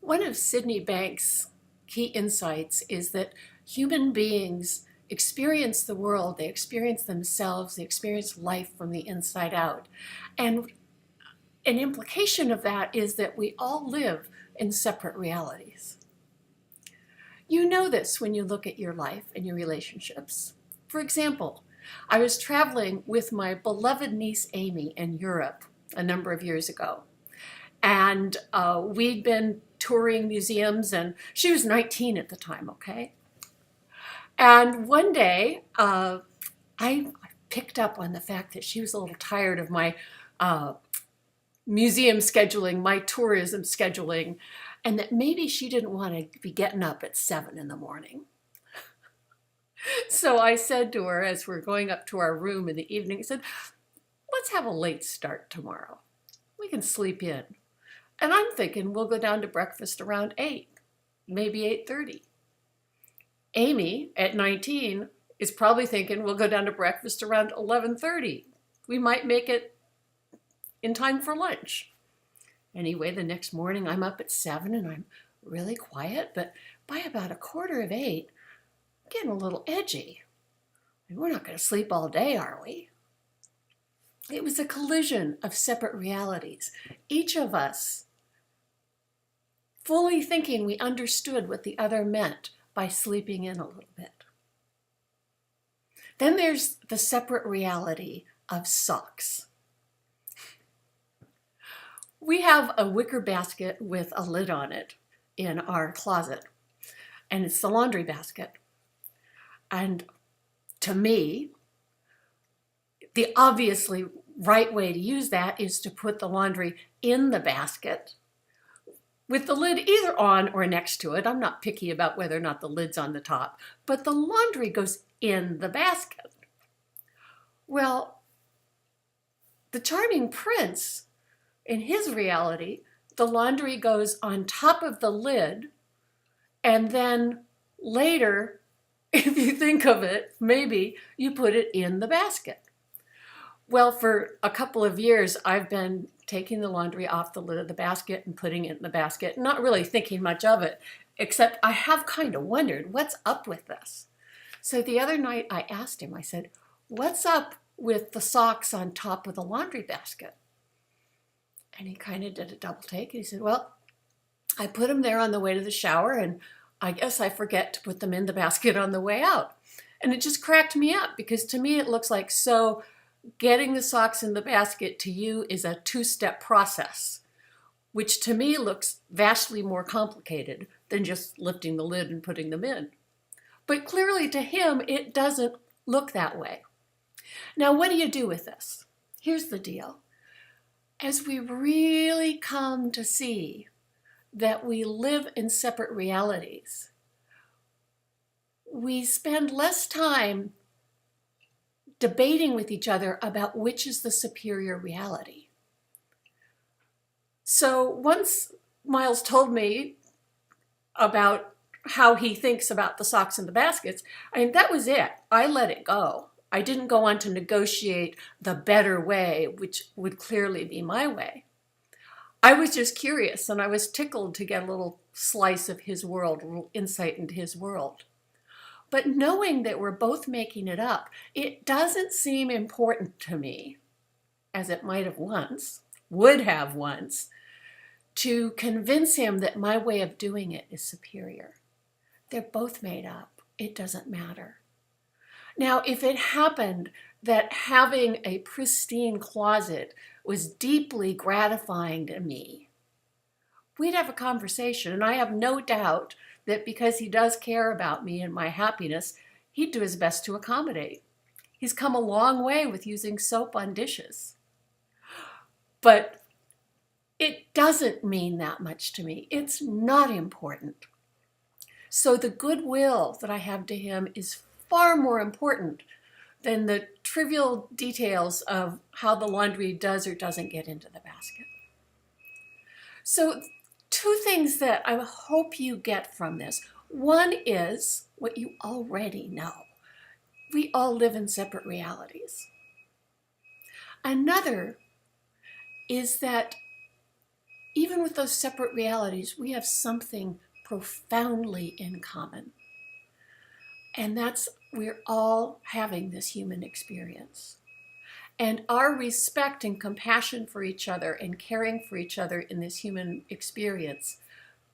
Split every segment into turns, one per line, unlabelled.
One of Sydney Banks' key insights is that human beings experience the world, they experience themselves, they experience life from the inside out. And an implication of that is that we all live in separate realities. You know this when you look at your life and your relationships. For example, I was traveling with my beloved niece Amy in Europe a number of years ago. And we'd been touring museums, and she was 19 at the time, okay? And one day, I picked up on the fact that she was a little tired of my museum scheduling, my tourism scheduling, and that maybe she didn't want to be getting up at 7 in the morning. So I said to her as we're going up to our room in the evening, I said, let's have a late start tomorrow. We can sleep in. And I'm thinking we'll go down to breakfast around 8, maybe 8:30. Amy, at 19, is probably thinking we'll go down to breakfast around 11:30. We might make it in time for lunch. Anyway, the next morning I'm up at 7 and I'm really quiet, but by about 7:45, I'm getting a little edgy. And we're not going to sleep all day, are we? It was a collision of separate realities. Each of us fully thinking we understood what the other meant by sleeping in a little bit. Then there's the separate reality of socks. We have a wicker basket with a lid on it in our closet, and it's the laundry basket. And to me, the obviously right way to use that is to put the laundry in the basket with the lid either on or next to it. I'm not picky about whether or not the lid's on the top, but the laundry goes in the basket. Well, the charming prince, in his reality, the laundry goes on top of the lid, and then later, if you think of it, maybe you put it in the basket. Well, for a couple of years, I've been taking the laundry off the lid of the basket and putting it in the basket, not really thinking much of it, except I have kind of wondered, what's up with this? So the other night I asked him, I said, what's up with the socks on top of the laundry basket? And he kind of did a double take. And he said, well, I put them there on the way to the shower, and I guess I forget to put them in the basket on the way out. And it just cracked me up, because to me it looks like, so getting the socks in the basket to you is a two-step process, which to me looks vastly more complicated than just lifting the lid and putting them in. But clearly to him, it doesn't look that way. Now, what do you do with this? Here's the deal. As we really come to see that we live in separate realities, we spend less time debating with each other about which is the superior reality. So once Miles told me about how he thinks about the socks and the baskets, I mean, that was it. I let it go. I didn't go on to negotiate the better way, which would clearly be my way. I was just curious, and I was tickled to get a little slice of his world, a little insight into his world. But knowing that we're both making it up, it doesn't seem important to me, as it might have once, would have once, to convince him that my way of doing it is superior. They're both made up. It doesn't matter. Now, if it happened that having a pristine closet was deeply gratifying to me, we'd have a conversation, and I have no doubt that because he does care about me and my happiness, he'd do his best to accommodate. He's come a long way with using soap on dishes. But it doesn't mean that much to me. It's not important. So the goodwill that I have to him is far more important than the trivial details of how the laundry does or doesn't get into the basket. So two things that I hope you get from this. One is what you already know. We all live in separate realities. Another is that even with those separate realities, we have something profoundly in common. And that's, we're all having this human experience. And our respect and compassion for each other and caring for each other in this human experience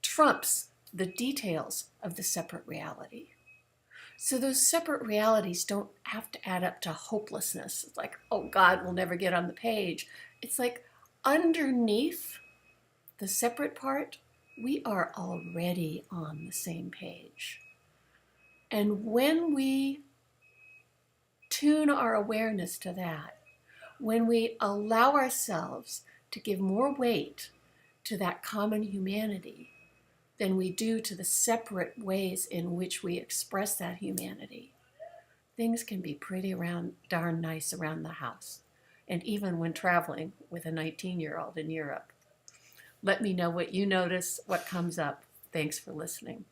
trumps the details of the separate reality. So those separate realities don't have to add up to hopelessness. It's like, oh God, we'll never get on the page. It's like underneath the separate part, we are already on the same page. And when we tune our awareness to that, when we allow ourselves to give more weight to that common humanity than we do to the separate ways in which we express that humanity, things can be pretty darn nice around the house, and even when traveling with a 19-year-old in Europe. Let me know what you notice, what comes up. Thanks for listening.